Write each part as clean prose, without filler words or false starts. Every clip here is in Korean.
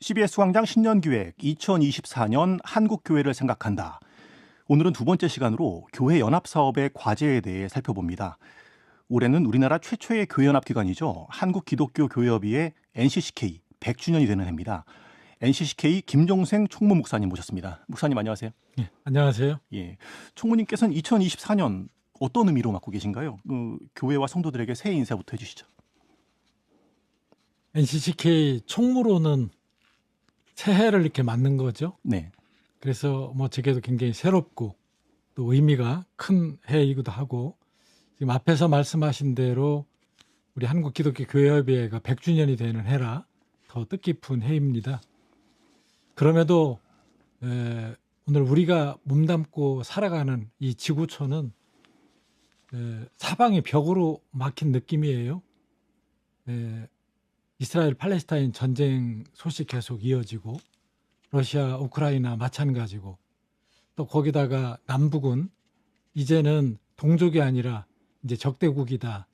CBS 광장 신년기획 2024년 한국교회를 생각한다. 오늘은 두 번째 시간으로 교회 연합사업의 과제에 대해 살펴봅니다. 올해는 우리나라 최초의 교회연합기관이죠. 한국기독교교회협의회 NCCK 100주년이 되는 해입니다. NCCK 김종생 총무 목사님 모셨습니다. 목사님 안녕하세요. 네, 안녕하세요. 예, 총무님께서는 2024년 어떤 의미로 맡고 계신가요? 교회와 성도들에게 새해 인사부터 해주시죠. NCCK 총무로는 새해를 이렇게 맞는 거죠. 네. 그래서 제게도 굉장히 새롭고 또 의미가 큰 해이기도 하고, 지금 앞에서 말씀하신 대로 우리 한국기독교교회협의회가 100주년이 되는 해라 더 뜻깊은 해입니다. 그럼에도 오늘 우리가 몸담고 살아가는 이 지구촌은 사방이 벽으로 막힌 느낌이에요. 이스라엘 팔레스타인 전쟁 소식 계속 이어지고, 러시아 우크라이나 마찬가지고, 또 거기다가 남북은 이제는 동족이 아니라 이제 적대국이다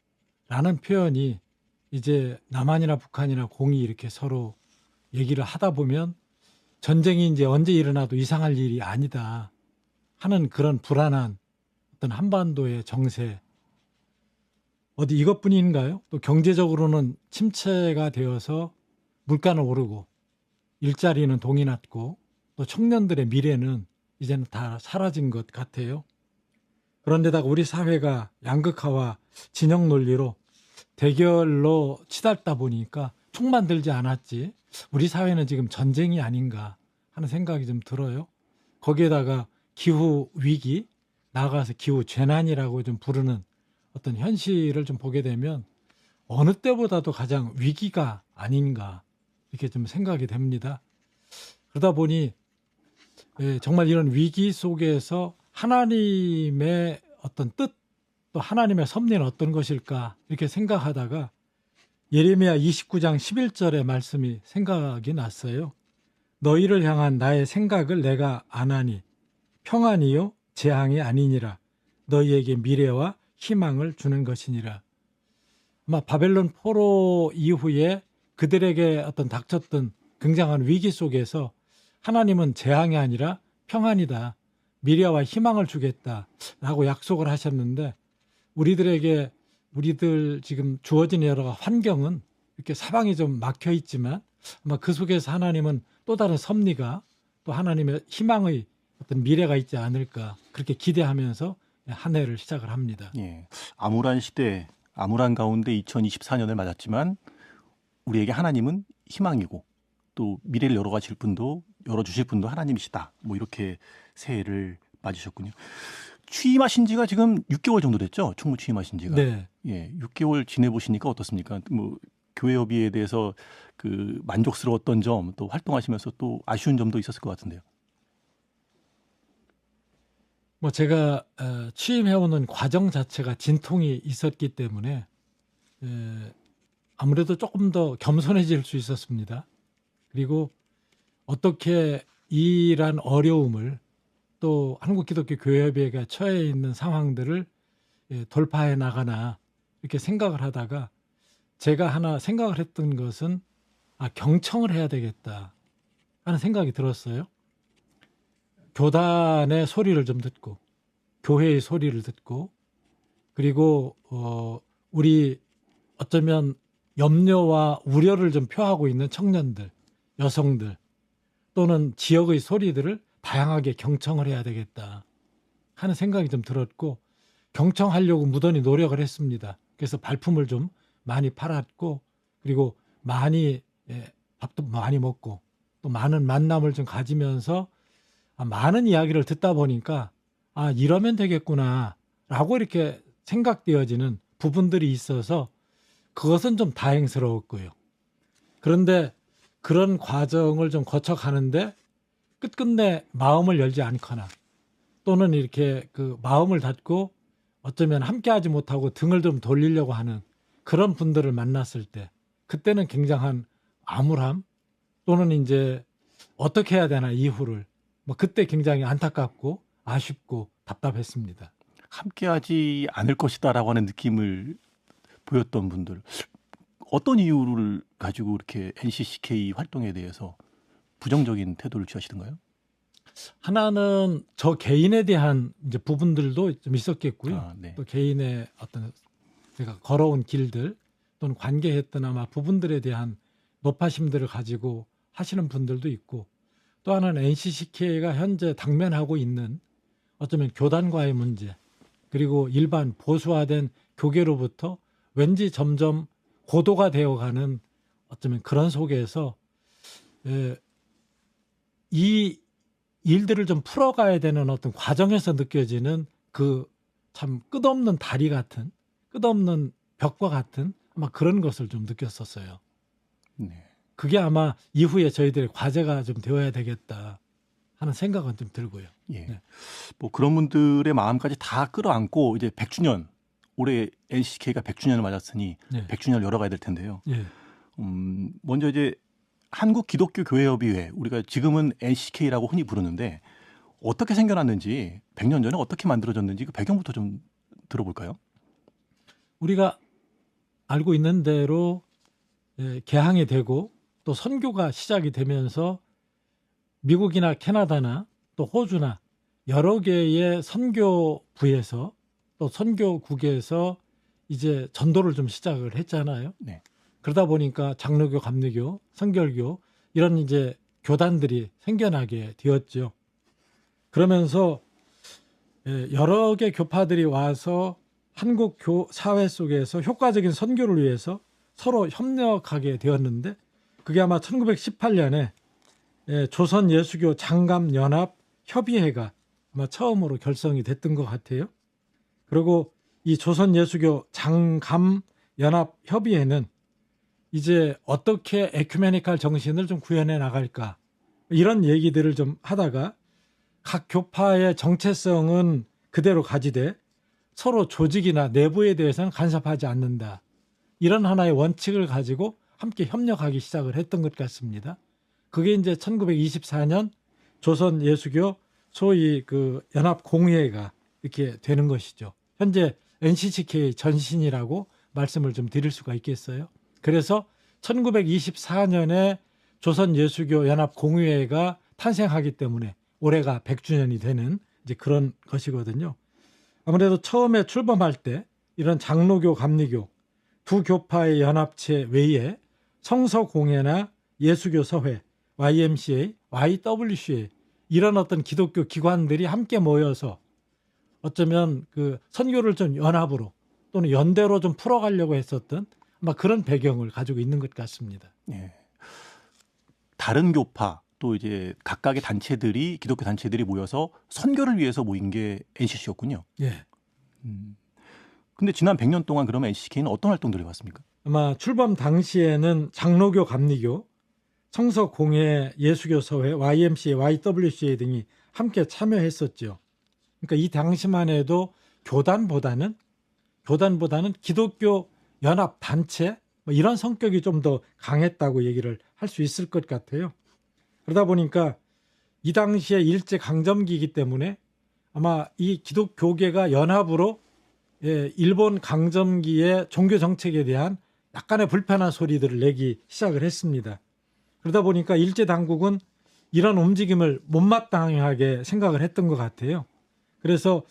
라는 표현이 이제 남한이나 북한이나 공이 이렇게 서로 얘기를 하다 보면 전쟁이 이제 언제 일어나도 이상할 일이 아니다 하는 그런 불안한 어떤 한반도의 정세, 어디 이것뿐인가요? 또 경제적으로는 침체가 되어서 물가는 오르고 일자리는 동이 났고 또 청년들의 미래는 이제는 다 사라진 것 같아요. 그런데다가 우리 사회가 양극화와 진영 논리로 대결로 치닫다 보니까 총만 들지 않았지 우리 사회는 지금 전쟁이 아닌가 하는 생각이 좀 들어요. 거기에다가 기후 위기, 나아가서 기후 재난이라고 좀 부르는 어떤 현실을 좀 보게 되면 어느 때보다도 가장 위기가 아닌가 이렇게 좀 생각이 됩니다. 그러다 보니 정말 이런 위기 속에서 하나님의 어떤 뜻, 또 하나님의 섭리는 어떤 것일까 이렇게 생각하다가 예레미야 29장 11절의 말씀이 생각이 났어요. 너희를 향한 나의 생각을 내가 아나니 평안이요 재앙이 아니니라. 너희에게 미래와 희망을 주는 것이니라. 아마 바벨론 포로 이후에 그들에게 어떤 닥쳤던 굉장한 위기 속에서 하나님은 재앙이 아니라 평안이다, 미래와 희망을 주겠다라고 약속을 하셨는데, 우리들 지금 주어진 여러 환경은 이렇게 사방이 좀 막혀 있지만 아마 그 속에서 하나님은 또 다른 섭리가, 또 하나님의 희망의 어떤 미래가 있지 않을까 그렇게 기대하면서 한 해를 시작을 합니다. 예, 암울한 시대, 암울한 가운데 2024년을 맞았지만 우리에게 하나님은 희망이고 또 미래를 열어주실 분도 하나님이시다. 뭐 이렇게 새해를 맞으셨군요. 취임하신 지가 지금 6개월 정도 됐죠? 총무 취임하신 지가. 네. 예, 6개월 지내보시니까 어떻습니까? 뭐 교회협의회에 대해서 그 만족스러웠던 점, 또 활동하시면서 또 아쉬운 점도 있었을 것 같은데요. 제가 취임해오는 과정 자체가 진통이 있었기 때문에 아무래도 조금 더 겸손해질 수 있었습니다. 그리고 어떻게 이러한 어려움을, 또 한국기독교교회협의회가 처해 있는 상황들을 돌파해 나가나 이렇게 생각을 하다가 제가 하나 생각을 했던 것은 경청을 해야 되겠다 하는 생각이 들었어요. 교단의 소리를 좀 듣고 교회의 소리를 듣고, 그리고 우리 어쩌면 염려와 우려를 좀 표하고 있는 청년들, 여성들 또는 지역의 소리들을 다양하게 경청을 해야 되겠다 하는 생각이 좀 들었고, 경청하려고 무던히 노력을 했습니다. 그래서 발품을 좀 많이 팔았고, 그리고 밥도 많이 먹고 또 많은 만남을 좀 가지면서 많은 이야기를 듣다 보니까 이러면 되겠구나 라고 이렇게 생각되어지는 부분들이 있어서 그것은 좀 다행스러웠고요. 그런데 그런 과정을 좀 거쳐가는데 끝끝내 마음을 열지 않거나, 또는 이렇게 그 마음을 닫고 어쩌면 함께하지 못하고 등을 좀 돌리려고 하는 그런 분들을 만났을 때, 그때는 굉장한 암울함, 또는 이제 어떻게 해야 되나 이후를, 그때 굉장히 안타깝고 아쉽고 답답했습니다. 함께하지 않을 것이다라고 하는 느낌을 보였던 분들, 어떤 이유를 가지고 이렇게 NCCK 활동에 대해서 부정적인 태도를 취하시던가요? 하나는 저 개인에 대한 이제 부분들도 좀 있었겠고요. 아, 네. 또 개인의 어떤 제가 걸어온 길들 또는 관계했던 아마 부분들에 대한 노파심들을 가지고 하시는 분들도 있고, 또 하나는 NCCK가 현재 당면하고 있는 어쩌면 교단과의 문제, 그리고 일반 보수화된 교계로부터 왠지 점점 고도가 되어가는 어쩌면 그런 속에서 이 일들을 좀 풀어가야 되는 어떤 과정에서 느껴지는 그 참 끝없는 다리 같은, 끝없는 벽과 같은 아마 그런 것을 좀 느꼈었어요. 네. 그게 아마 이후에 저희들의 과제가 좀 되어야 되겠다 하는 생각은 좀 들고요. 예. 네. 뭐 그런 분들의 마음까지 다 끌어안고 이제 100주년, 올해 NCK가 100주년을 맞았으니 네. 100주년을 열어가야 될 텐데요. 예. 먼저 이제 한국 기독교 교회협의회, 우리가 지금은 NCK라고 흔히 부르는데 어떻게 생겨났는지, 100년 전에 어떻게 만들어졌는지 그 배경부터 좀 들어볼까요? 우리가 알고 있는 대로 개항이 되고 또 선교가 시작이 되면서 미국이나 캐나다나 또 호주나 여러 개의 선교부에서 또 선교국에서 이제 전도를 좀 시작을 했잖아요. 네. 그러다 보니까 장로교, 감리교, 선결교 이런 이제 교단들이 생겨나게 되었죠. 그러면서 여러 개 교파들이 와서 한국 사회 속에서 효과적인 선교를 위해서 서로 협력하게 되었는데, 그게 아마 1918년에 조선 예수교 장감 연합 협의회가 아마 처음으로 결성이 됐던 것 같아요. 그리고 이 조선 예수교 장감 연합 협의회는 이제 어떻게 에큐메니칼 정신을 좀 구현해 나갈까, 이런 얘기들을 좀 하다가 각 교파의 정체성은 그대로 가지되 서로 조직이나 내부에 대해서는 간섭하지 않는다, 이런 하나의 원칙을 가지고 함께 협력하기 시작을 했던 것 같습니다. 그게 이제 1924년 조선 예수교 소위 그 연합 공회가 이렇게 되는 것이죠. 현재 NCCK 전신이라고 말씀을 좀 드릴 수가 있겠어요. 그래서 1924년에 조선 예수교 연합 공회가 탄생하기 때문에 올해가 100주년이 되는 이제 그런 것이거든요. 아무래도 처음에 출범할 때 이런 장로교, 감리교 두 교파의 연합체 외에 성서공회나 예수교 서회, YMCA, YWCA 이런 어떤 기독교 기관들이 함께 모여서 어쩌면 그 선교를 좀 연합으로 또는 연대로 좀 풀어가려고 했었던 아마 그런 배경을 가지고 있는 것 같습니다. 예. 다른 교파 또 이제 각각의 단체들이, 기독교 단체들이 모여서 선교를 위해서 모인 게 NCC였군요. 예. 근데 지난 100년 동안 그러면 NCK는 어떤 활동들을 해왔습니까? 아마 출범 당시에는 장로교, 감리교, 성서공회, 예수교 서회, YMCA, YWCA 등이 함께 참여했었죠. 그러니까 이 당시만 해도 교단보다는 기독교 연합 단체 뭐 이런 성격이 좀 더 강했다고 얘기를 할 수 있을 것 같아요. 그러다 보니까 이 당시에 일제 강점기이기 때문에 아마 이 기독교계가 연합으로 일본 강점기의 종교 정책에 대한 약간의 불편한 소리들을 내기 시작을 했습니다. 그러다 보니까 일제 당국은 이런 움직임을 못마땅하게 생각을 했던 것 같아요. 그래서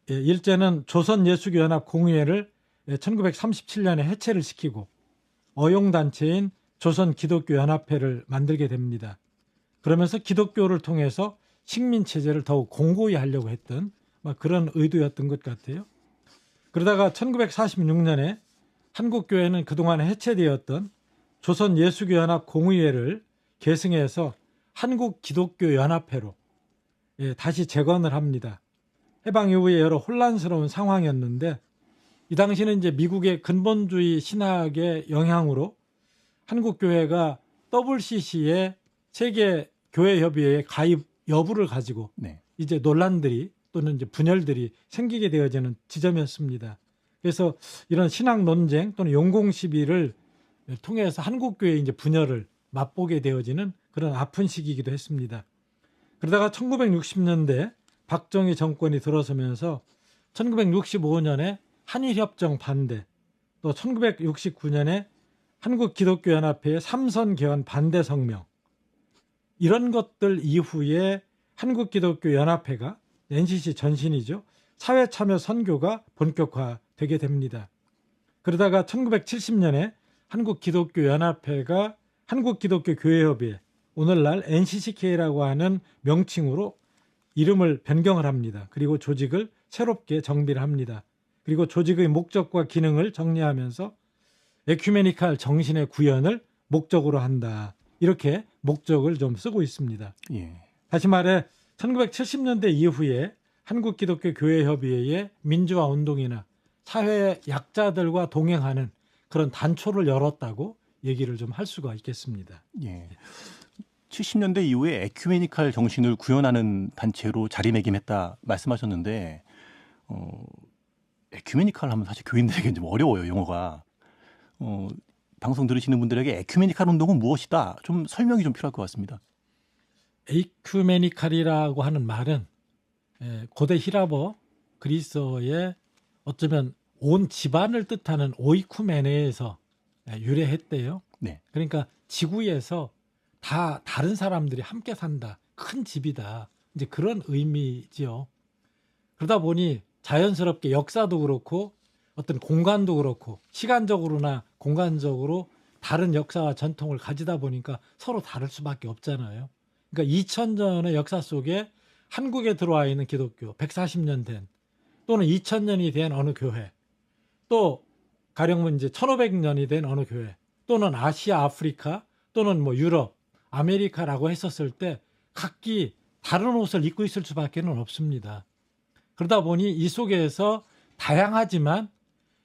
일제는 조선예수교연합공회를 1937년에 해체를 시키고 어용단체인 조선기독교연합회를 만들게 됩니다. 그러면서 기독교를 통해서 식민체제를 더욱 공고히 하려고 했던 그런 의도였던 것 같아요. 그러다가 1946년에 한국교회는 그동안 해체되었던 조선예수교연합공의회를 계승해서 한국기독교연합회로 다시 재건을 합니다. 해방 이후에 여러 혼란스러운 상황이었는데 이 당시는 이제 미국의 근본주의 신학의 영향으로 한국교회가 WCC의 세계교회협의회에 가입 여부를 가지고 네. 이제 논란들이 또는 이제 분열들이 생기게 되어지는 지점이었습니다. 그래서 이런 신학 논쟁 또는 용공 시비를 통해서 한국교회의 이제 분열을 맛보게 되어지는 그런 아픈 시기이기도 했습니다. 그러다가 1960년대 박정희 정권이 들어서면서 1965년에 한일협정 반대, 또 1969년에 한국기독교연합회의 삼선 개헌 반대 성명, 이런 것들 이후에 한국기독교연합회가 NCC 전신이죠. 사회참여 선교가 본격화되게 됩니다. 그러다가 1970년에 한국기독교연합회가 한국기독교교회협의회, 오늘날 NCCK라고 하는 명칭으로 이름을 변경을 합니다. 그리고 조직을 새롭게 정비를 합니다. 그리고 조직의 목적과 기능을 정리하면서 에큐메니칼 정신의 구현을 목적으로 한다. 이렇게 목적을 좀 쓰고 있습니다. 예. 다시 말해 1970년대 이후에 한국기독교교회협의회의 민주화 운동이나 사회 약자들과 동행하는 그런 단초를 열었다고 얘기를 좀 할 수가 있겠습니다. 예. 70년대 이후에 에큐메니칼 정신을 구현하는 단체로 자리매김했다 말씀하셨는데 에큐메니칼 하면 사실 교인들에게 좀 어려워요, 용어가. 방송 들으시는 분들에게 에큐메니칼 운동은 무엇이다? 좀 설명이 좀 필요할 것 같습니다. 에큐메니칼이라고 하는 말은 고대 히라버 그리스어의 어쩌면 온 집안을 뜻하는 오이쿠메네에서 유래했대요. 네. 그러니까 지구에서 다 다른 사람들이 함께 산다. 큰 집이다. 이제 그런 의미지요. 그러다 보니 자연스럽게 역사도 그렇고 어떤 공간도 그렇고 시간적으로나 공간적으로 다른 역사와 전통을 가지다 보니까 서로 다를 수밖에 없잖아요. 그러니까 2000년의 역사 속에 한국에 들어와 있는 기독교 140년 된 또는 2000년이 된 어느 교회 또 가령 이제 1500년이 된 어느 교회 또는 아시아, 아프리카 또는 뭐 유럽, 아메리카라고 했었을 때 각기 다른 옷을 입고 있을 수밖에 없습니다. 그러다 보니 이 속에서 다양하지만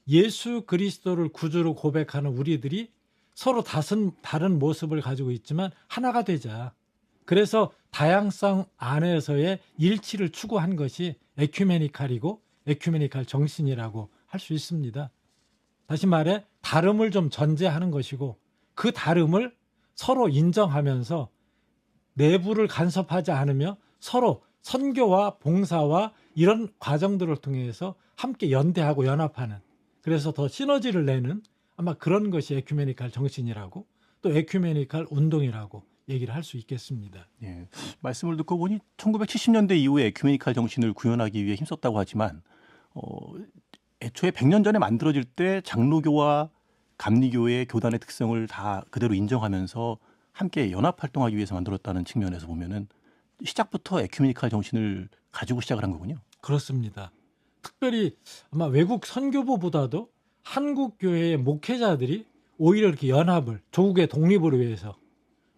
예수 그리스도를 구주로 고백하는 우리들이 서로 다른 모습을 가지고 있지만 하나가 되자. 그래서 다양성 안에서의 일치를 추구한 것이 에큐메니칼이고 에큐메니칼 정신이라고 할 수 있습니다. 다시 말해 다름을 좀 전제하는 것이고 그 다름을 서로 인정하면서 내부를 간섭하지 않으며 서로 선교와 봉사와 이런 과정들을 통해서 함께 연대하고 연합하는 그래서 더 시너지를 내는 아마 그런 것이 에큐메니칼 정신이라고 또 에큐메니칼 운동이라고 얘기를 할 수 있겠습니다. 예. 말씀을 듣고 보니 1970년대 이후에 에큐메니칼 정신을 구현하기 위해 힘썼다고 하지만 애초에 100년 전에 만들어질 때 장로교와 감리교의 교단의 특성을 다 그대로 인정하면서 함께 연합 활동하기 위해서 만들었다는 측면에서 보면은 시작부터 에큐메니칼 정신을 가지고 시작을 한 거군요. 그렇습니다. 특별히 아마 외국 선교부보다도 한국 교회의 목회자들이 오히려 이렇게 연합을 조국의 독립을 위해서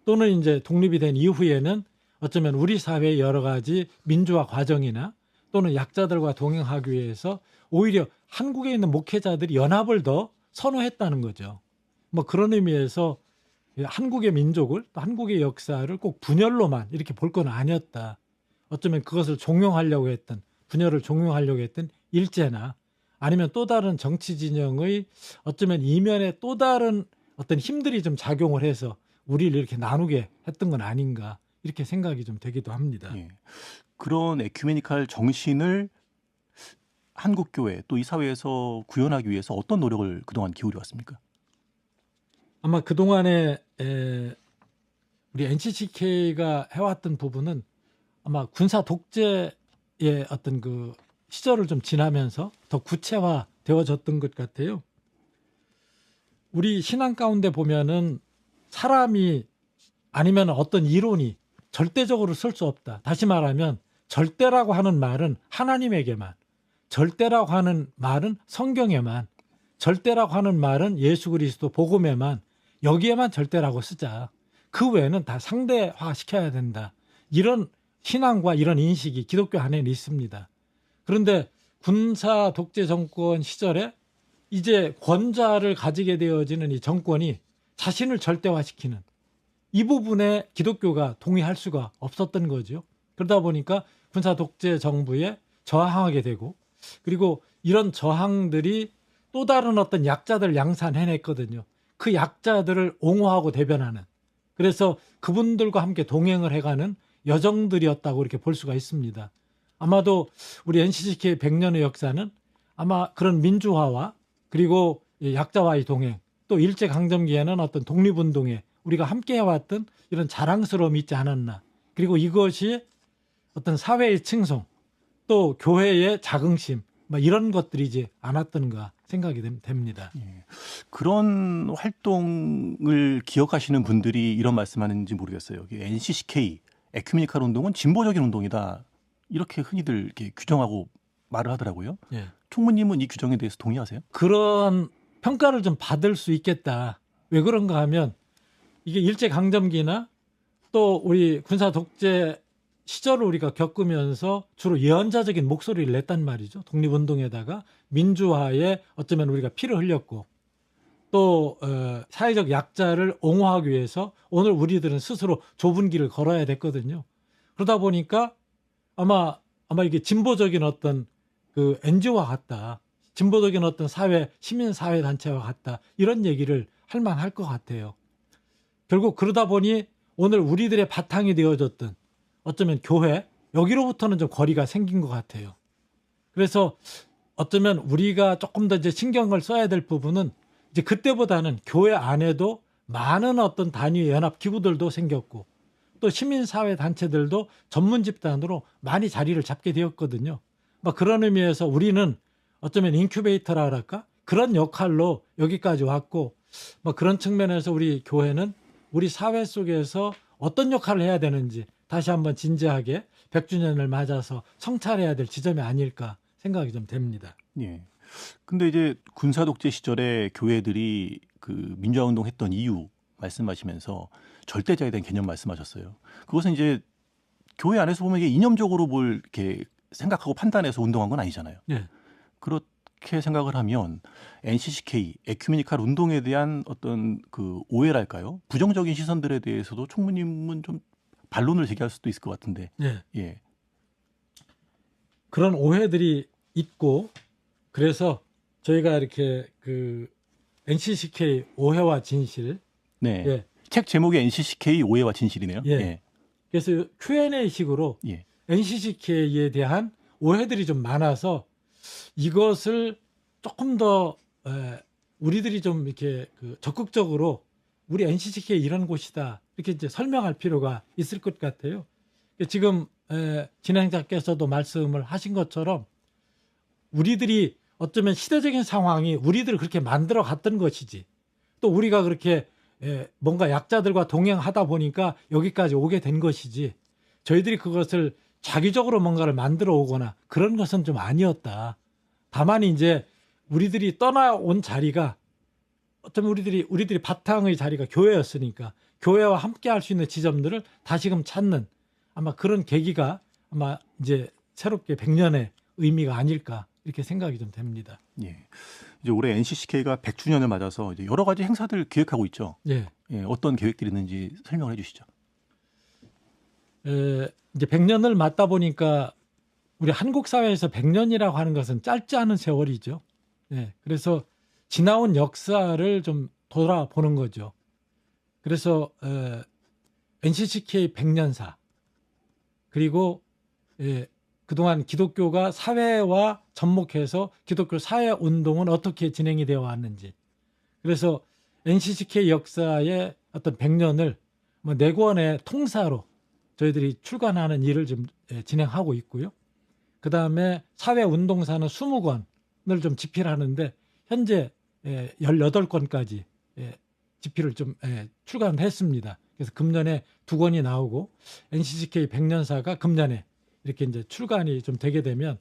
또는 이제 독립이 된 이후에는 어쩌면 우리 사회의 여러 가지 민주화 과정이나 또는 약자들과 동행하기 위해서 오히려 한국에 있는 목회자들이 연합을 더 선호했다는 거죠. 뭐 그런 의미에서 한국의 민족을 또 한국의 역사를 꼭 분열로만 이렇게 볼 건 아니었다. 어쩌면 그것을 종용하려고 했던 분열을 종용하려고 했던 일제나 아니면 또 다른 정치 진영의 어쩌면 이면에 또 다른 어떤 힘들이 좀 작용을 해서 우리를 이렇게 나누게 했던 건 아닌가 이렇게 생각이 좀 되기도 합니다. 예. 그런 에큐메니칼 정신을 한국 교회 또 이 사회에서 구현하기 위해서 어떤 노력을 그동안 기울여 왔습니까? 아마 그동안에 우리 NCCK가 해왔던 부분은 아마 군사 독재의 어떤 그 시절을 좀 지나면서 더 구체화 되어졌던 것 같아요. 우리 신앙 가운데 보면은 사람이 아니면 어떤 이론이 절대적으로 쓸 수 없다. 다시 말하면 절대라고 하는 말은 하나님에게만, 절대라고 하는 말은 성경에만, 절대라고 하는 말은 예수 그리스도 복음에만, 여기에만 절대라고 쓰자. 그 외에는 다 상대화 시켜야 된다. 이런 신앙과 이런 인식이 기독교 안에는 있습니다. 그런데 군사 독재 정권 시절에 이제 권좌를 가지게 되어지는 이 정권이 자신을 절대화시키는 이 부분에 기독교가 동의할 수가 없었던 거죠. 그러다 보니까 군사 독재 정부에 저항하게 되고 그리고 이런 저항들이 또 다른 어떤 약자들 양산해냈거든요. 그 약자들을 옹호하고 대변하는 그래서 그분들과 함께 동행을 해가는 여정들이었다고 이렇게 볼 수가 있습니다. 아마도 우리 NCCK 100년의 역사는 아마 그런 민주화와 그리고 약자와의 동행 또 일제강점기에는 어떤 독립운동에 우리가 함께 해왔던 이런 자랑스러움이 있지 않았나. 그리고 이것이 어떤 사회의 칭송 또 교회의 자긍심 뭐 이런 것들이지 않았던가 생각이 됩니다. 예. 그런 활동을 기억하시는 분들이 이런 말씀하는지 모르겠어요. NCCK 에큐메니칼 운동은 진보적인 운동이다. 이렇게 흔히들 이렇게 규정하고 말을 하더라고요. 예. 총무님은 이 규정에 대해서 동의하세요? 그런 평가를 좀 받을 수 있겠다. 왜 그런가 하면 이게 일제강점기나 또 우리 군사 독재 시절을 우리가 겪으면서 주로 예언자적인 목소리를 냈단 말이죠. 독립운동에다가 민주화에 어쩌면 우리가 피를 흘렸고 또 사회적 약자를 옹호하기 위해서 오늘 우리들은 스스로 좁은 길을 걸어야 됐거든요. 그러다 보니까 아마 이게 진보적인 어떤 그 NGO와 같다. 진보적인 어떤 시민사회 단체와 같다. 이런 얘기를 할 만할 것 같아요. 결국 그러다 보니 오늘 우리들의 바탕이 되어졌던 어쩌면 교회, 여기로부터는 좀 거리가 생긴 것 같아요. 그래서 어쩌면 우리가 조금 더 이제 신경을 써야 될 부분은 이제 그때보다는 교회 안에도 많은 어떤 단위 연합 기구들도 생겼고 또 시민사회 단체들도 전문 집단으로 많이 자리를 잡게 되었거든요. 막 그런 의미에서 우리는 어쩌면 인큐베이터라 할까? 그런 역할로 여기까지 왔고 뭐 그런 측면에서 우리 교회는 우리 사회 속에서 어떤 역할을 해야 되는지 다시 한번 진지하게 100주년을 맞아서 성찰해야 될 지점이 아닐까 생각이 좀 됩니다. 예. 근데 이제 군사 독재 시절에 교회들이 그 민주화 운동 했던 이유 말씀하시면서 절대자에 대한 개념 말씀하셨어요. 그것은 이제 교회 안에서 보면 이게 이념적으로 뭘 이렇게 생각하고 판단해서 운동한 건 아니잖아요. 네. 그렇게 생각을 하면 NCCK 에큐메니칼 운동에 대한 어떤 그 오해랄까요? 부정적인 시선들에 대해서도 총무님은 좀 반론을 제기할 수도 있을 것 같은데. 네. 예. 그런 오해들이 있고 그래서 저희가 이렇게 그 NCCK 오해와 진실 네. 예. 책 제목이 NCCK 오해와 진실이네요. 예. 예. 그래서 Q&A식으로 예. NCCK에 대한 오해들이 좀 많아서 이것을 조금 더 우리들이 좀 이렇게 그 적극적으로 우리 NCCK 이런 곳이다 이렇게 이제 설명할 필요가 있을 것 같아요. 지금 진행자께서도 말씀을 하신 것처럼 우리들이 어쩌면 시대적인 상황이 우리들을 그렇게 만들어 갔던 것이지 또 우리가 그렇게 뭔가 약자들과 동행하다 보니까 여기까지 오게 된 것이지 저희들이 그것을 자기적으로 뭔가를 만들어 오거나 그런 것은 좀 아니었다. 다만 이제 우리들이 떠나온 자리가 어쩌면 우리들이 바탕의 자리가 교회였으니까 교회와 함께 할 수 있는 지점들을 다시금 찾는 아마 그런 계기가 아마 이제 새롭게 100년의 의미가 아닐까 이렇게 생각이 좀 됩니다. 예. 이제 올해 NCCK가 100주년을 맞아서 이제 여러 가지 행사들 기획하고 있죠. 예. 예, 어떤 계획들이 있는지 설명을 해주시죠. 이제 100년을 맞다 보니까 우리 한국 사회에서 100년이라고 하는 것은 짧지 않은 세월이죠. 예. 그래서 지나온 역사를 좀 돌아보는 거죠. 그래서 NCCK 100년사 그리고 그동안 기독교가 사회와 접목해서 기독교 사회 운동은 어떻게 진행이 되어 왔는지 그래서 NCCK 역사의 어떤 100년을 뭐 4권의 통사로 저희들이 출간하는 일을 좀 진행하고 있고요. 그 다음에 사회운동사는 20권을 좀 집필하는데 현재 18권까지 집필을 좀 출간했습니다. 그래서 금년에 2권이 나오고 NCCK 100년사가 금년에 이렇게 이제 출간이 좀 되게 되면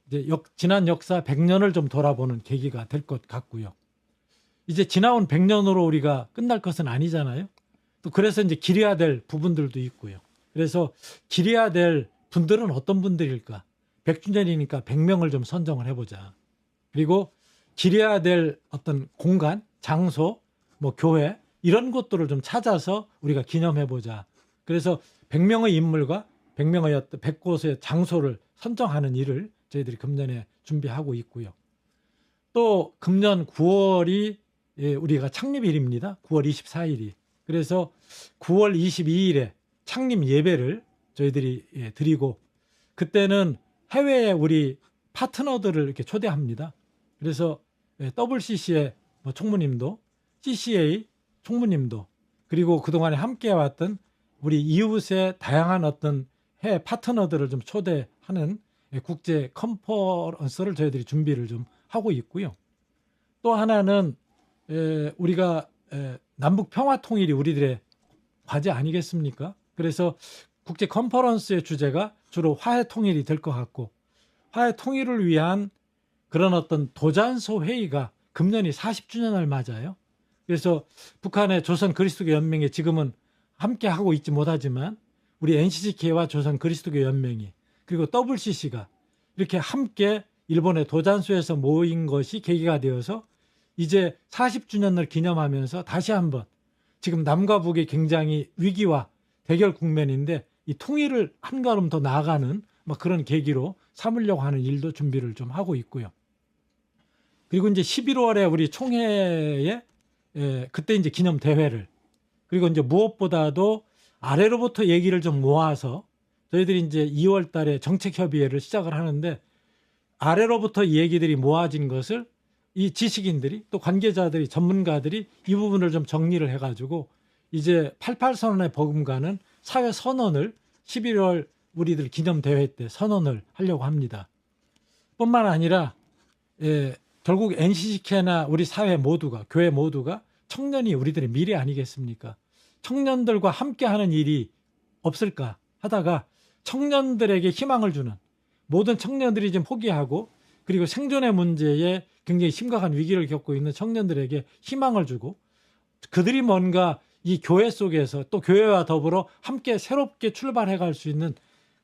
이제 지난 역사 100년을 좀 돌아보는 계기가 될 것 같고요. 이제 지나온 100년으로 우리가 끝날 것은 아니잖아요. 또 그래서 이제 기려야 될 부분들도 있고요. 그래서 기려야 될 분들은 어떤 분들일까? 100주년이니까 100명을 좀 선정을 해보자. 그리고 기려야 될 어떤 공간, 장소, 뭐 교회 이런 것들을 좀 찾아서 우리가 기념해보자. 그래서 100명의 인물과 100명의 어떤 100곳의 장소를 선정하는 일을 저희들이 금년에 준비하고 있고요. 또 금년 9월이 우리가 창립일입니다. 9월 24일이. 그래서 9월 22일에 창립 예배를 저희들이 드리고 그때는 해외에 우리 파트너들을 이렇게 초대합니다. 그래서 WCC의 총무님도 CCA 총무님도 그리고 그동안에 함께 해왔던 우리 이웃의 다양한 어떤 해외 파트너들을 좀 초대하는 국제 컨퍼런스를 저희들이 준비를 좀 하고 있고요. 또 하나는 우리가 남북 평화 통일이 우리들의 과제 아니겠습니까? 그래서 국제 컨퍼런스의 주제가 주로 화해 통일이 될 것 같고, 화해 통일을 위한 그런 어떤 도잔소 회의가 금년이 40주년을 맞아요. 그래서 북한의 조선 그리스도교 연맹에 지금은 함께 하고 있지 못하지만 우리 NCCK와 조선 그리스도교 연맹이 그리고 WCC가 이렇게 함께 일본의 도잔소에서 모인 것이 계기가 되어서 이제 40주년을 기념하면서 다시 한번 지금 남과 북이 굉장히 위기와 대결 국면인데 이 통일을 한 걸음 더 나아가는 그런 계기로 삼으려고 하는 일도 준비를 좀 하고 있고요. 그리고 이제 11월에 우리 총회에 그때 이제 기념 대회를, 그리고 이제 무엇보다도 아래로부터 얘기를 좀 모아서 저희들이 이제 2월 달에 정책 협의회를 시작을 하는데, 아래로부터 이 얘기들이 모아진 것을 이 지식인들이 또 관계자들이 전문가들이 이 부분을 좀 정리를 해가지고 이제 88선언에 버금가는 사회 선언을 11월 우리들 기념 대회 때 선언을 하려고 합니다. 뿐만 아니라 결국 NCCK나 우리 사회 모두가, 교회 모두가 청년이 우리들의 미래 아니겠습니까? 청년들과 함께하는 일이 없을까 하다가 청년들에게 희망을 주는, 모든 청년들이 지금 포기하고 그리고 생존의 문제에 굉장히 심각한 위기를 겪고 있는 청년들에게 희망을 주고, 그들이 뭔가 이 교회 속에서 또 교회와 더불어 함께 새롭게 출발해 갈 수 있는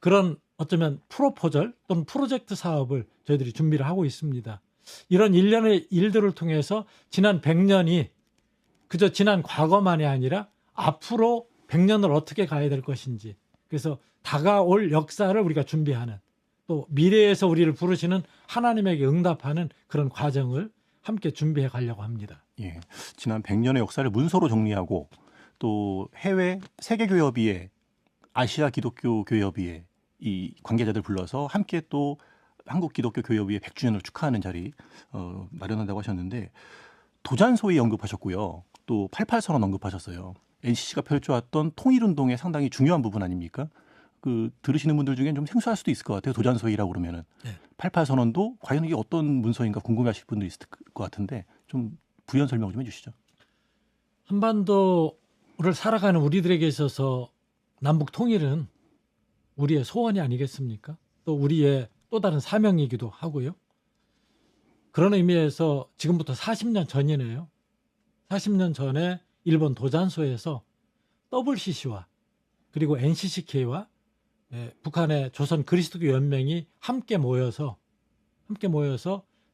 그런 어쩌면 프로포절 또는 프로젝트 사업을 저희들이 준비를 하고 있습니다. 이런 일련의 일들을 통해서 지난 100년이 그저 지난 과거만이 아니라 앞으로 100년을 어떻게 가야 될 것인지, 그래서 다가올 역사를 우리가 준비하는, 또 미래에서 우리를 부르시는 하나님에게 응답하는 그런 과정을 함께 준비해 가려고 합니다. 예, 지난 100년의 역사를 문서로 정리하고 또 해외 세계교회협의회, 아시아 기독교 교회협의회 이 관계자들 불러서 함께 또 한국 기독교 교회협의회 100주년을 축하하는 자리 마련한다고 하셨는데, 도잔소위 언급하셨고요. 또 88선언 언급하셨어요. NCC가 펼쳐왔던 통일운동의 상당히 중요한 부분 아닙니까? 그 들으시는 분들 중엔 좀 생소할 수도 있을 것 같아요. 도잔소위라고 그러면은. 네. 88선언도 과연 이게 어떤 문서인가 궁금해하실 분도 있을 것 같은데 좀 부연 설명 좀 해주시죠. 한반도를 살아가는 우리들에게 있어서 남북 통일은 우리의 소원이 아니겠습니까? 또 우리의 또 다른 사명이기도 하고요. 그런 의미에서 지금부터 40년 전이네요. 40년 전에 일본 도잔소에서 WCC와 그리고 NCCK와 북한의 조선 그리스도교 연맹이 함께 모여서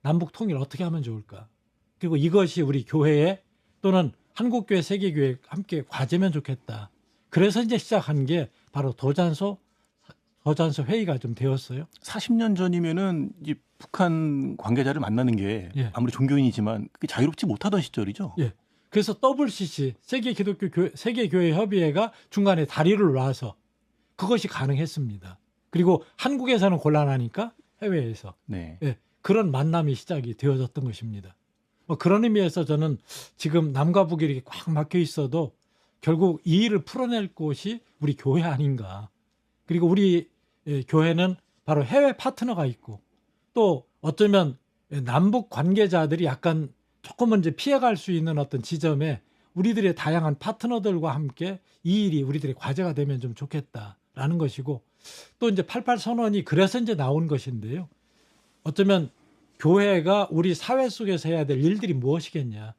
남북 통일 어떻게 하면 좋을까? 그리고 이것이 우리 교회에 또는 한국교회, 세계교회 함께 과제면 좋겠다. 그래서 이제 시작한 게 바로 도잔소 회의가 좀 되었어요. 40년 전이면은 이 북한 관계자를 만나는 게 예. 아무리 종교인이지만 그게 자유롭지 못하던 시절이죠. 예. 그래서 WCC 세계교회 협의회가 중간에 다리를 놔서 그것이 가능했습니다. 그리고 한국에서는 곤란하니까 해외에서 네. 그런 만남이 시작이 되어졌던 것입니다. 그런 의미에서 저는 지금 남과 북이 이렇게 꽉 막혀 있어도 결국 이 일을 풀어낼 곳이 우리 교회 아닌가. 그리고 우리 교회는 바로 해외 파트너가 있고, 또 어쩌면 남북 관계자들이 약간 조금은 이제 피해갈 수 있는 어떤 지점에 우리들의 다양한 파트너들과 함께 이 일이 우리들의 과제가 되면 좀 좋겠다라는 것이고, 또 이제 88선언이 그래서 이제 나온 것인데요. 어쩌면 교회가 우리 사회 속에서 해야 될 일들이 무엇이겠냐.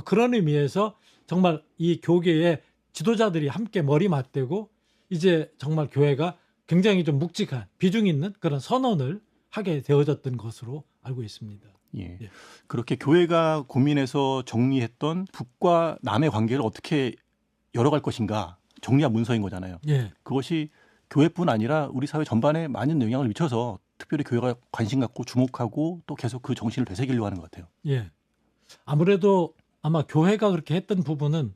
그런 의미에서 정말 이 교계의 지도자들이 함께 머리 맞대고 이제 정말 교회가 굉장히 좀 묵직한 비중 있는 그런 선언을 하게 되어졌던 것으로 알고 있습니다. 예. 그렇게 교회가 고민해서 정리했던 북과 남의 관계를 어떻게 열어갈 것인가 정리한 문서인 거잖아요. 예. 그것이 교회뿐 아니라 우리 사회 전반에 많은 영향을 미쳐서 특별히 교회가 관심 갖고 주목하고 또 계속 그 정신을 되새기려고 하는 것 같아요. 예. 아무래도 아마 교회가 그렇게 했던 부분은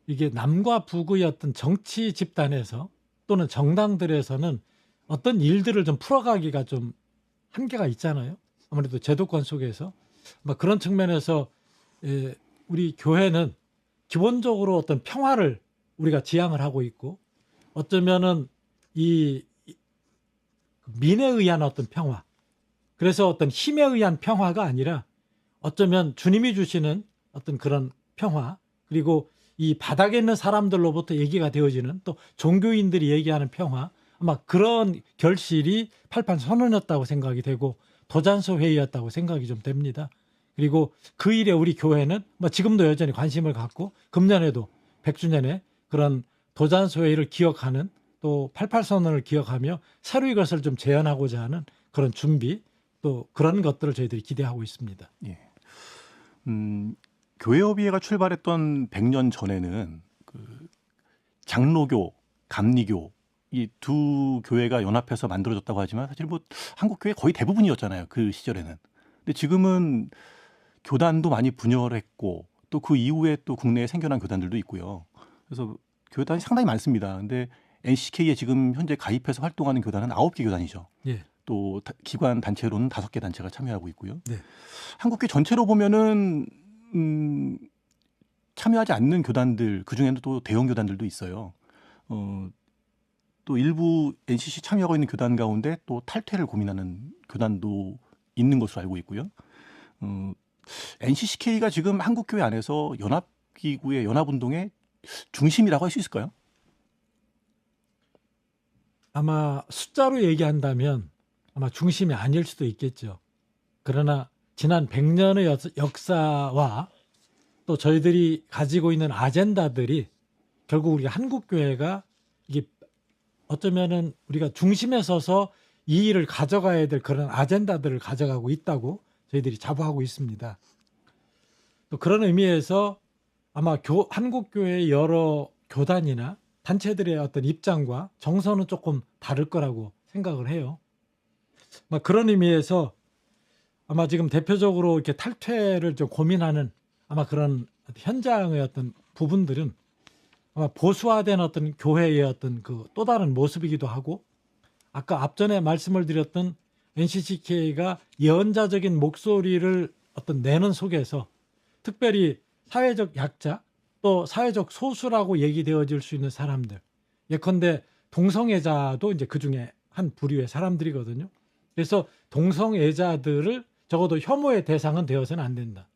이게 남과 북의 어떤 정치 집단에서 또는 정당들에서는 어떤 일들을 좀 풀어가기가 좀 한계가 있잖아요. 아무래도 제도권 속에서 그런 측면에서 우리 교회는 기본적으로 어떤 평화를 우리가 지향을 하고 있고 어쩌면은 이 민에 의한 어떤 평화, 그래서 어떤 힘에 의한 평화가 아니라 어쩌면 주님이 주시는 어떤 그런 평화, 그리고 이 바닥에 있는 사람들로부터 얘기가 되어지는 또 종교인들이 얘기하는 평화, 아마 그런 결실이 88 선언이었다고 생각이 되고 도잔소 회의였다고 생각이 좀 됩니다. 그리고 그 일에 우리 교회는 뭐 지금도 여전히 관심을 갖고 금년에도 100주년에 그런 도잔소 회의를 기억하는 또 88 선언을 기억하며 새로 이것을 좀 재현하고자 하는 그런 준비, 또 그런 것들을 저희들이 기대하고 있습니다. 예. 교회협의회가 출발했던 100년 전에는 그 장로교, 감리교 이 두 교회가 연합해서 만들어졌다고 하지만 사실 뭐 한국 교회 거의 대부분이었잖아요. 그 시절에는. 근데 지금은 교단도 많이 분열했고 또 그 이후에 또 국내에 생겨난 교단들도 있고요. 그래서 교단이 상당히 많습니다. 근데 NCK에 지금 현재 가입해서 활동하는 교단은 9개 교단이죠. 예. 또 기관 단체로는 5개 단체가 참여하고 있고요. 네. 한국교회 전체로 보면은 참여하지 않는 교단들, 그중에는 또 대형 교단들도 있어요. 또 일부 NCC 참여하고 있는 교단 가운데 또 탈퇴를 고민하는 교단도 있는 것으로 알고 있고요. NCCK가 지금 한국교회 안에서 연합기구의 연합운동의 중심이라고 할 수 있을까요? 아마 숫자로 얘기한다면 아마 중심이 아닐 수도 있겠죠. 그러나 지난 100년의 역사와 또 저희들이 가지고 있는 아젠다들이 결국 우리가 한국교회가 이게 어쩌면은 우리가 중심에 서서 이 일을 가져가야 될 그런 아젠다들을 가져가고 있다고 저희들이 자부하고 있습니다. 또 그런 의미에서 아마 한국교회의 여러 교단이나 단체들의 어떤 입장과 정서는 조금 다를 거라고 생각을 해요. 그런 의미에서 아마 지금 대표적으로 이렇게 탈퇴를 좀 고민하는 아마 그런 현장의 어떤 부분들은 아마 보수화된 어떤 교회의 어떤 그 또 다른 모습이기도 하고, 아까 앞전에 말씀을 드렸던 NCCK가 예언자적인 목소리를 어떤 내는 속에서 특별히 사회적 약자 또 사회적 소수라고 얘기되어질 수 있는 사람들, 예컨대 동성애자도 이제 그 중에 한 부류의 사람들이거든요. 그래서 동성애자들을 적어도 혐오의 대상은 되어서는 안 된다.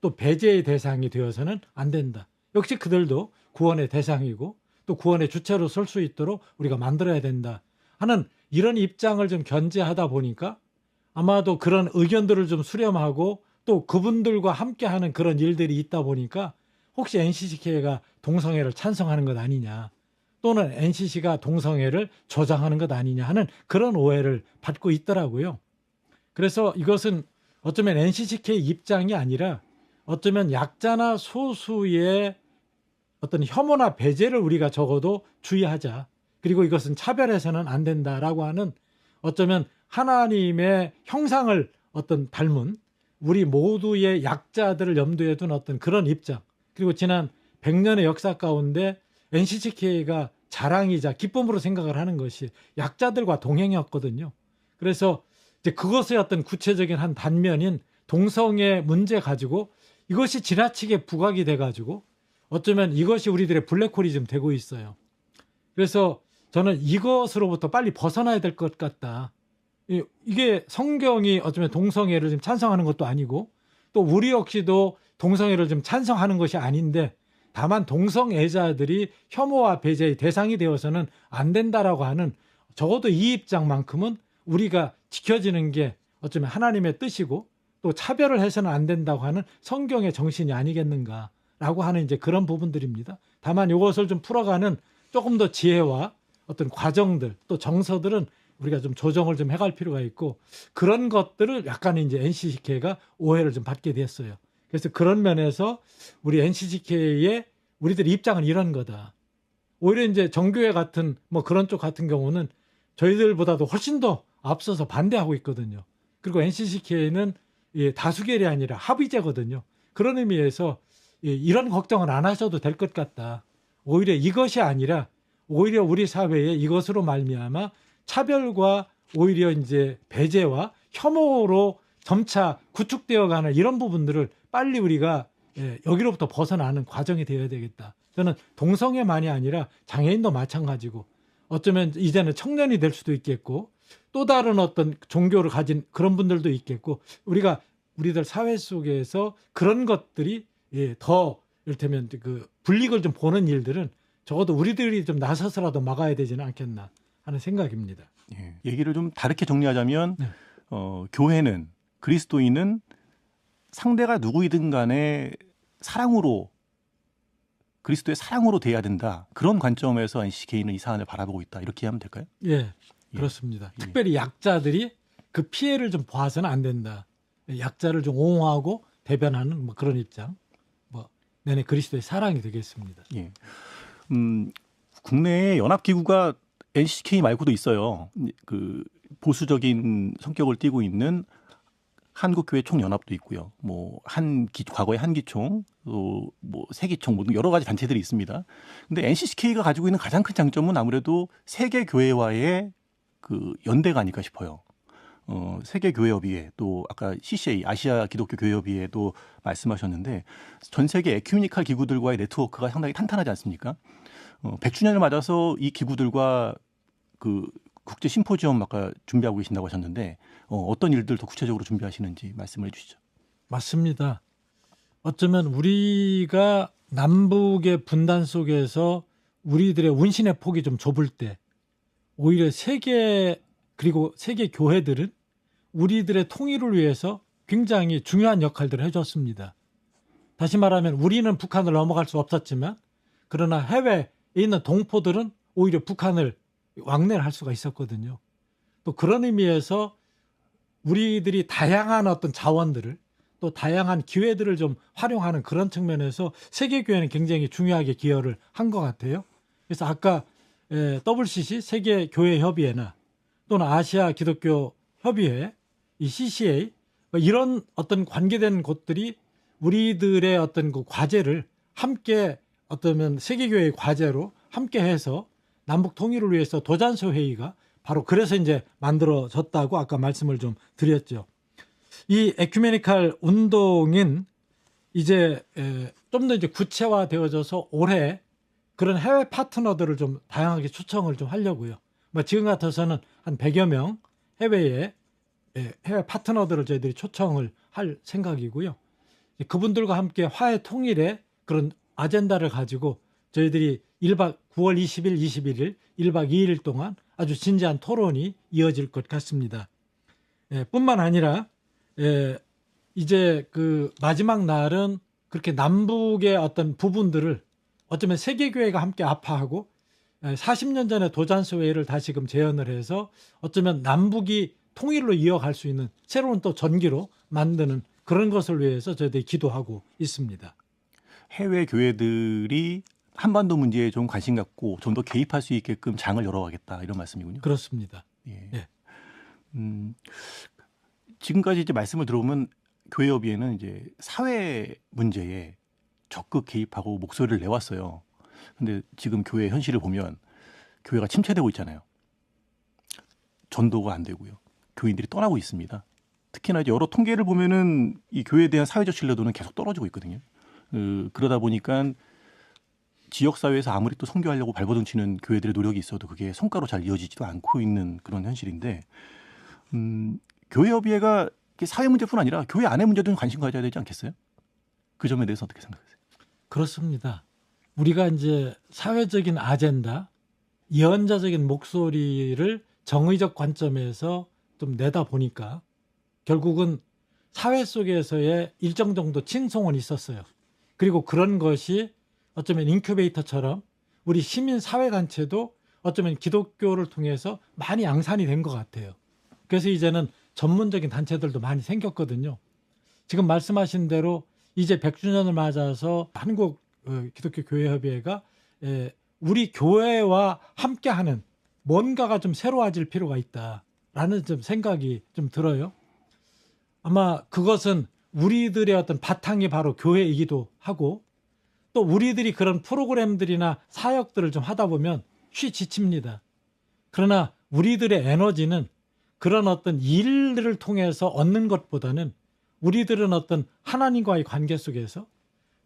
또 배제의 대상이 되어서는 안 된다. 역시 그들도 구원의 대상이고 또 구원의 주체로 설 수 있도록 우리가 만들어야 된다 하는 이런 입장을 좀 견지하다 보니까 아마도 그런 의견들을 좀 수렴하고 또 그분들과 함께하는 그런 일들이 있다 보니까 혹시 NCCK가 동성애를 찬성하는 것 아니냐, 또는 NCC가 동성애를 조장하는 것 아니냐 하는 그런 오해를 받고 있더라고요. 그래서 이것은 어쩌면 NCCK 입장이 아니라 어쩌면 약자나 소수의 어떤 혐오나 배제를 우리가 적어도 주의하자. 그리고 이것은 차별해서는 안 된다라고 하는 어쩌면 하나님의 형상을 어떤 닮은 우리 모두의 약자들을 염두에 둔 어떤 그런 입장. 그리고 지난 100년의 역사 가운데 NCCK가 자랑이자 기쁨으로 생각을 하는 것이 약자들과 동행이었거든요. 그래서 이제 그것의 어떤 구체적인 한 단면인 동성애 문제 가지고 이것이 지나치게 부각이 돼가지고 어쩌면 이것이 우리들의 블랙홀이 좀 되고 있어요. 그래서 저는 이것으로부터 빨리 벗어나야 될 것 같다. 이게 성경이 어쩌면 동성애를 좀 찬성하는 것도 아니고 또 우리 역시도 동성애를 좀 찬성하는 것이 아닌데, 다만 동성애자들이 혐오와 배제의 대상이 되어서는 안 된다라고 하는 적어도 이 입장만큼은 우리가 지켜지는 게 어쩌면 하나님의 뜻이고 또 차별을 해서는 안 된다고 하는 성경의 정신이 아니겠는가라고 하는 이제 그런 부분들입니다. 다만 이것을 좀 풀어가는 조금 더 지혜와 어떤 과정들 또 정서들은 우리가 좀 조정을 좀 해갈 필요가 있고, 그런 것들을 약간 이제 NCCK가 오해를 좀 받게 됐어요. 그래서 그런 면에서 우리 NCCK의 우리들의 입장은 이런 거다. 오히려 이제 정교회 같은 뭐 그런 쪽 같은 경우는 저희들보다도 훨씬 더 앞서서 반대하고 있거든요. 그리고 NCCK는 다수결이 아니라 합의제거든요. 그런 의미에서 이런 걱정은 안 하셔도 될 것 같다. 오히려 이것이 아니라 오히려 우리 사회에 이것으로 말미암아 차별과 오히려 이제 배제와 혐오로 점차 구축되어가는 이런 부분들을 빨리 우리가 여기로부터 벗어나는 과정이 되어야 되겠다. 저는 동성애만이 아니라 장애인도 마찬가지고 어쩌면 이제는 청년이 될 수도 있겠고 또 다른 어떤 종교를 가진 그런 분들도 있겠고 우리들 사회 속에서 그런 것들이 더 이를테면 그 불이익을 좀 보는 일들은 적어도 우리들이 좀 나서서라도 막아야 되지는 않겠나 하는 생각입니다. 예. 얘기를 좀 다르게 정리하자면 네. 교회는 그리스도인은 상대가 누구이든 간에 사랑으로 그리스도의 사랑으로 대해야 된다. 그런 관점에서 NCK는 이 사안을 바라보고 있다. 이렇게 하면 될까요? 예, 그렇습니다. 예. 특별히 약자들이 그 피해를 좀 봐서는 안 된다. 약자를 좀 옹호하고 대변하는 뭐 그런 입장. 뭐 내내 그리스도의 사랑이 되겠습니다. 예. 국내에 연합기구가 NCK 말고도 있어요. 그 보수적인 성격을 띠고 있는 한국교회 총연합도 있고요. 뭐 과거의 한기총, 또 뭐 세기총, 뭐 여러 가지 단체들이 있습니다. 근데 NCK가 가지고 있는 가장 큰 장점은 아무래도 세계 교회와의 그 연대가 아닐까 싶어요. 세계 교회협의회 또 아까 CCA 아시아 기독교 교회협의회도 말씀하셨는데 전 세계 에큐메니칼 기구들과의 네트워크가 상당히 탄탄하지 않습니까? 100주년을 맞아서 이 기구들과 그 국제 심포지엄 아까 준비하고 계신다고 하셨는데 어떤 일들 더 구체적으로 준비하시는지 말씀을 해주시죠. 맞습니다. 어쩌면 우리가 남북의 분단 속에서 우리들의 운신의 폭이 좀 좁을 때 오히려 세계 그리고 세계 교회들은 우리들의 통일을 위해서 굉장히 중요한 역할들을 해줬습니다. 다시 말하면 우리는 북한을 넘어갈 수 없었지만 그러나 해외에 있는 동포들은 오히려 북한을 왕래를 할 수가 있었거든요. 또 그런 의미에서 우리들이 다양한 어떤 자원들을 또 다양한 기회들을 좀 활용하는 그런 측면에서 세계교회는 굉장히 중요하게 기여를 한 것 같아요. 그래서 아까 WCC 세계교회협의회나 또는 아시아 기독교 협의회, 이 CCA 이런 어떤 관계된 곳들이 우리들의 어떤 그 과제를 함께 어쩌면 세계교회의 과제로 함께 해서 남북 통일을 위해서 도잔소 회의가 바로 그래서 이제 만들어졌다고 아까 말씀을 좀 드렸죠. 이 에큐메니칼 운동인 이제 좀 더 이제 구체화되어져서 올해 그런 해외 파트너들을 좀 다양하게 초청을 좀 하려고요. 뭐 지금 같아서는 한 100여 명 해외에 해외 파트너들을 저희들이 초청을 할 생각이고요. 그분들과 함께 화해 통일의 그런 아젠다를 가지고 저희들이 9월 20일, 21일 1박 2일 동안 아주 진지한 토론이 이어질 것 같습니다. 뿐만 아니라 이제 그 마지막 날은 그렇게 남북의 어떤 부분들을 어쩌면 세계교회가 함께 아파하고 40년 전에 도잔소 회의를 다시금 재현을 해서 어쩌면 남북이 통일로 이어갈 수 있는 새로운 또 전기로 만드는 그런 것을 위해서 저희들이 기도하고 있습니다. 해외 교회들이 한반도 문제에 좀 관심 갖고 좀 더 개입할 수 있게끔 장을 열어가겠다 이런 말씀이군요. 그렇습니다. 예. 예. 지금까지 이제 말씀을 들어보면 교회협의회는 이제 사회 문제에 적극 개입하고 목소리를 내왔어요. 근데 지금 교회 현실을 보면 교회가 침체되고 있잖아요. 전도가 안 되고요. 교인들이 떠나고 있습니다. 특히나 이제 여러 통계를 보면은 이 교회에 대한 사회적 신뢰도는 계속 떨어지고 있거든요. 그러다 보니까 지역사회에서 아무리 또 선교하려고 발버둥 치는 교회들의 노력이 있어도 그게 성과로 잘 이어지지도 않고 있는 그런 현실인데 교회협의회가 사회 문제뿐 아니라 교회 안의 문제도 관심 가져야 되지 않겠어요? 그 점에 대해서 어떻게 생각하세요? 그렇습니다. 우리가 이제 사회적인 아젠다, 예언자적인 목소리를 정의적 관점에서 좀 내다 보니까 결국은 사회 속에서의 일정 정도 칭송은 있었어요. 그리고 그런 것이 어쩌면 인큐베이터처럼 우리 시민 사회단체도 어쩌면 기독교를 통해서 많이 양산이 된 것 같아요. 그래서 이제는 전문적인 단체들도 많이 생겼거든요. 지금 말씀하신 대로 이제 100주년을 맞아서 한국 기독교 교회협의회가 우리 교회와 함께하는 뭔가가 좀 새로워질 필요가 있다라는 좀 생각이 좀 들어요. 아마 그것은 우리들의 어떤 바탕이 바로 교회이기도 하고 또 우리들이 그런 프로그램들이나 사역들을 좀 하다 보면 쉬 지칩니다. 그러나 우리들의 에너지는 그런 어떤 일들을 통해서 얻는 것보다는 우리들은 어떤 하나님과의 관계 속에서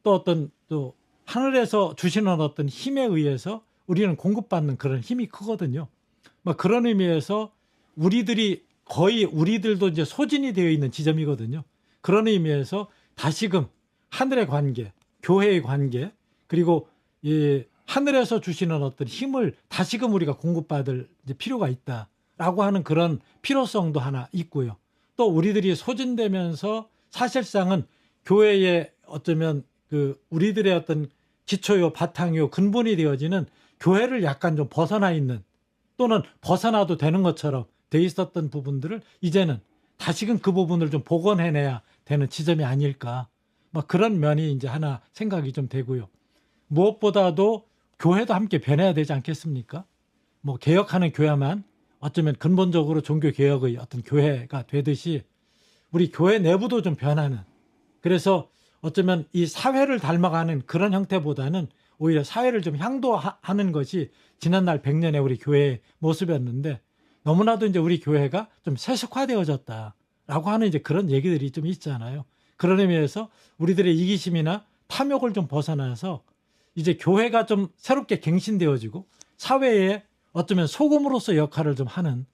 또 어떤 또 하늘에서 주시는 어떤 힘에 의해서 우리는 공급받는 그런 힘이 크거든요. 뭐 그런 의미에서 우리들이 거의 우리들도 이제 소진이 되어 있는 지점이거든요. 그런 의미에서 다시금 하늘의 관계, 교회의 관계, 그리고 이 하늘에서 주시는 어떤 힘을 다시금 우리가 공급받을 이제 필요가 있다라고 하는 그런 필요성도 하나 있고요. 또 우리들이 소진되면서 사실상은 교회에 어쩌면 그 우리들의 어떤 기초요, 바탕요, 근본이 되어지는 교회를 약간 좀 벗어나 있는 또는 벗어나도 되는 것처럼 돼 있었던 부분들을 이제는 다시금 그 부분을 좀 복원해내야 되는 지점이 아닐까. 막 그런 면이 이제 하나 생각이 좀 되고요. 무엇보다도 교회도 함께 변해야 되지 않겠습니까? 뭐 개혁하는 교회만 어쩌면 근본적으로 종교 개혁의 어떤 교회가 되듯이 우리 교회 내부도 좀 변하는, 그래서 어쩌면 이 사회를 닮아가는 그런 형태보다는 오히려 사회를 좀 향도하는 것이 지난날 100년의 우리 교회의 모습이었는데 너무나도 이제 우리 교회가 좀 세속화되어졌다라고 하는 이제 그런 얘기들이 좀 있잖아요. 그런 의미에서 우리들의 이기심이나 탐욕을 좀 벗어나서 이제 교회가 좀 새롭게 갱신되어지고 사회에 어쩌면 소금으로서 역할을 좀 하는,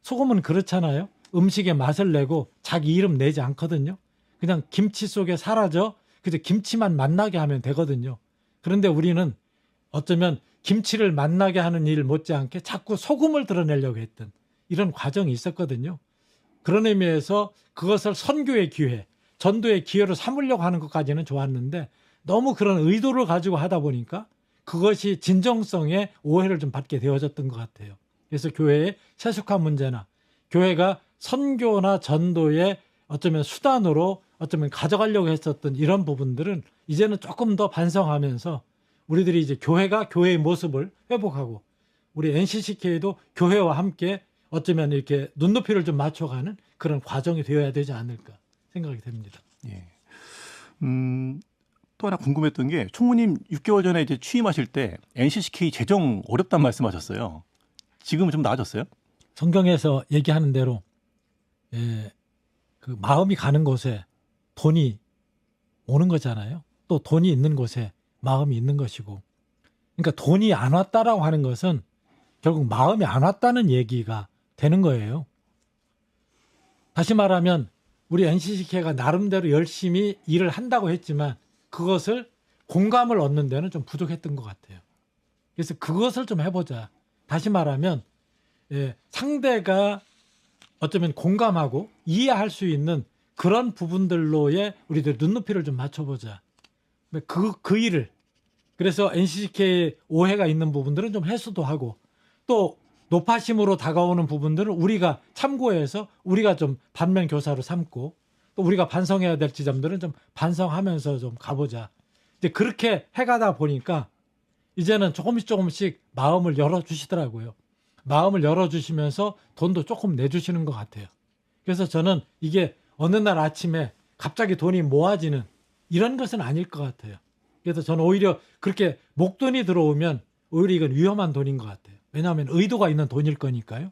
소금은 그렇잖아요. 음식에 맛을 내고 자기 이름 내지 않거든요. 그냥 김치 속에 사라져 그저 김치만 맛나게 하면 되거든요. 그런데 우리는 어쩌면 김치를 맛나게 하는 일 못지않게 자꾸 소금을 드러내려고 했던 이런 과정이 있었거든요. 그런 의미에서 그것을 선교의 기회, 전도의 기회로 삼으려고 하는 것까지는 좋았는데 너무 그런 의도를 가지고 하다 보니까 그것이 진정성에 오해를 좀 받게 되어졌던 것 같아요. 그래서 교회의 세속화 문제나 교회가 선교나 전도의 어쩌면 수단으로 어쩌면 가져가려고 했었던 이런 부분들은 이제는 조금 더 반성하면서 우리들이 이제 교회가 교회의 모습을 회복하고 우리 NCCK도 교회와 함께 어쩌면 이렇게 눈높이를 좀 맞춰가는 그런 과정이 되어야 되지 않을까 생각이 됩니다. 예. 또 하나 궁금했던 게 총무님 6개월 전에 이제 취임하실 때 NCCK 재정 어렵다는 말씀하셨어요. 지금은 좀 나아졌어요? 성경에서 얘기하는 대로 그 마음이 가는 곳에 돈이 오는 거잖아요. 또 돈이 있는 곳에 마음이 있는 것이고, 그러니까 돈이 안 왔다라고 하는 것은 결국 마음이 안 왔다는 얘기가 되는 거예요. 다시 말하면 우리 NCCK가 나름대로 열심히 일을 한다고 했지만 그것을 공감을 얻는 데는 좀 부족했던 것 같아요. 그래서 그것을 좀 해보자. 다시 말하면 상대가 어쩌면 공감하고 이해할 수 있는 그런 부분들로의 우리들 눈높이를 좀 맞춰보자. 그 일을, 그래서 NCCK 오해가 있는 부분들은 좀 해소도 하고 또 노파심으로 다가오는 부분들은 우리가 참고해서 우리가 좀 반면 교사로 삼고 또 우리가 반성해야 될 지점들은 좀 반성하면서 좀 가보자. 이제 그렇게 해가다 보니까 이제는 조금씩 마음을 열어주시더라고요. 마음을 열어주시면서 돈도 조금 내주시는 것 같아요. 그래서 저는 이게 어느 날 아침에 갑자기 돈이 모아지는 이런 것은 아닐 것 같아요. 그래서 저는 오히려 그렇게 목돈이 들어오면 오히려 이건 위험한 돈인 것 같아요. 왜냐하면 의도가 있는 돈일 거니까요.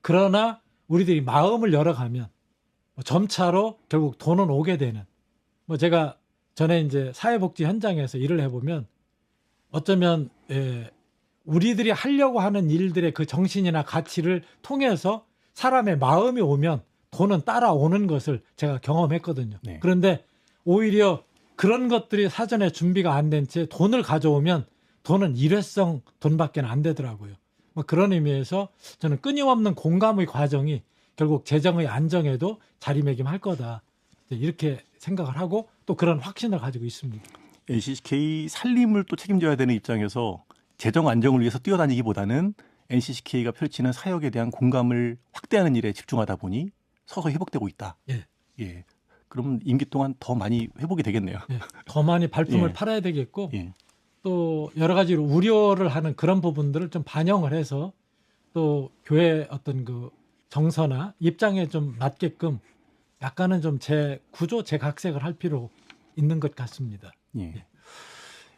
그러나 우리들이 마음을 열어가면 점차로 결국 돈은 오게 되는. 제가 전에 이제 사회복지 현장에서 일을 해보면 어쩌면 우리들이 하려고 하는 일들의 그 정신이나 가치를 통해서 사람의 마음이 오면 돈은 따라오는 것을 제가 경험했거든요. 네. 그런데 오히려 그런 것들이 사전에 준비가 안 된 채 돈을 가져오면 돈은 일회성 돈밖에 안 되더라고요. 그런 의미에서 저는 끊임없는 공감의 과정이 결국 재정의 안정에도 자리매김할 거다. 이렇게 생각을 하고 또 그런 확신을 가지고 있습니다. NCCK 살림을 또 책임져야 되는 입장에서 재정 안정을 위해서 뛰어다니기보다는 NCCK가 펼치는 사역에 대한 공감을 확대하는 일에 집중하다 보니 서서히 회복되고 있다. 예. 그러면 임기 동안 더 많이 회복이 되겠네요. 더 많이 발품을 예. 팔아야 되겠고 예. 또 여러 가지로 우려를 하는 그런 부분들을 좀 반영을 해서 또 교회 어떤 그 정서나 입장에 좀 맞게끔 약간은 좀 제 구조, 제 각색을 할 필요 있는 것 같습니다. 예.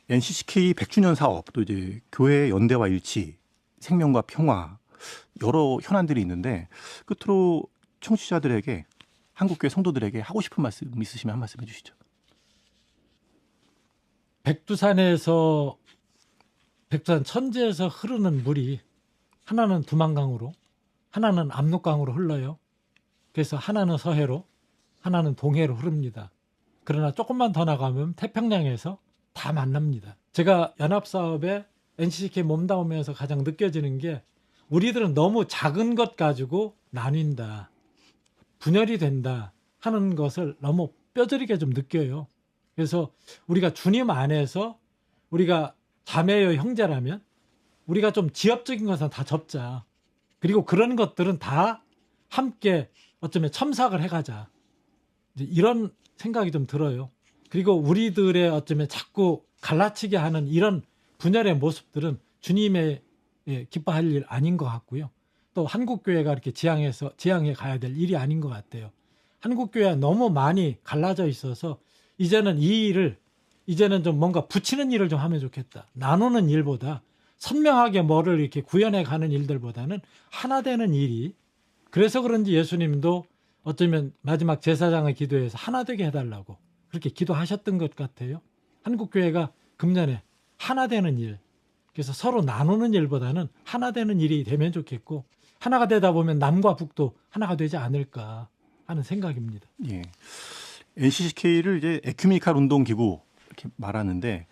NCCK 100주년 사업, 또 이제 교회 연대와 일치, 생명과 평화 여러 현안들이 있는데 끝으로 청취자들에게 한국교회 성도들에게 하고 싶은 말씀 있으시면 한 말씀 해주시죠. 백두산 천지에서 흐르는 물이 하나는 두만강으로, 하나는 압록강으로 흘러요. 그래서 하나는 서해로, 하나는 동해로 흐릅니다. 그러나 조금만 더 나가면 태평양에서 다 만납니다. 제가 연합사업에 NCCK 몸담으면서 가장 느껴지는 게, 우리들은 너무 작은 것 가지고 나뉜다, 분열이 된다 하는 것을 너무 뼈저리게 좀 느껴요. 그래서 우리가 주님 안에서 우리가 자매요 형제라면 우리가 좀 지엽적인 것은 다 접자. 그리고 그런 것들은 다 함께 어쩌면 첨삭을 해가자. 이제 이런 생각이 좀 들어요. 그리고 우리들의 어쩌면 자꾸 갈라치게 하는 이런 분열의 모습들은 주님의 기뻐할 일 아닌 것 같고요. 또 한국교회가 이렇게 지향해 가야 될 일이 아닌 것 같아요. 한국교회가 너무 많이 갈라져 있어서 이제는 이 일을, 이제는 좀 뭔가 붙이는 일을 좀 하면 좋겠다. 나누는 일보다, 선명하게 뭐를 이렇게 구현해 가는 일들보다는 하나 되는 일이, 그래서 그런지 예수님도 어쩌면 마지막 제사장의 기도에서 하나 되게 해달라고 그렇게 기도하셨던 것 같아요. 한국교회가 금년에 하나 되는 일, 그래서 서로 나누는 일보다는 하나 되는 일이 되면 좋겠고, 하나가 되다 보면 남과 북도 하나가 되지 않을까 하는 생각입니다. 예. NCCK를 이제 에큐메니칼 운동 기구 이렇게 말하는데,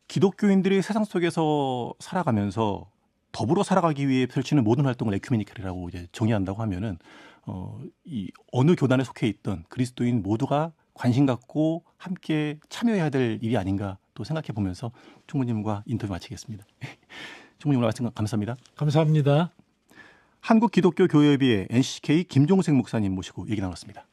기독교인들이 세상 속에서 살아가면서 더불어 살아가기 위해 펼치는 모든 활동을 에큐메니칼이라고 이제 정의한다고 하면은 이 어느 교단에 속해 있던 그리스도인 모두가 관심 갖고 함께 참여해야 될 일이 아닌가 또 생각해 보면서 총무님과 인터뷰 마치겠습니다. 총무님 오늘 말씀 감사합니다. 감사합니다. 한국기독교교회협의회 NCCK 김종생 목사님 모시고 얘기 나눴습니다.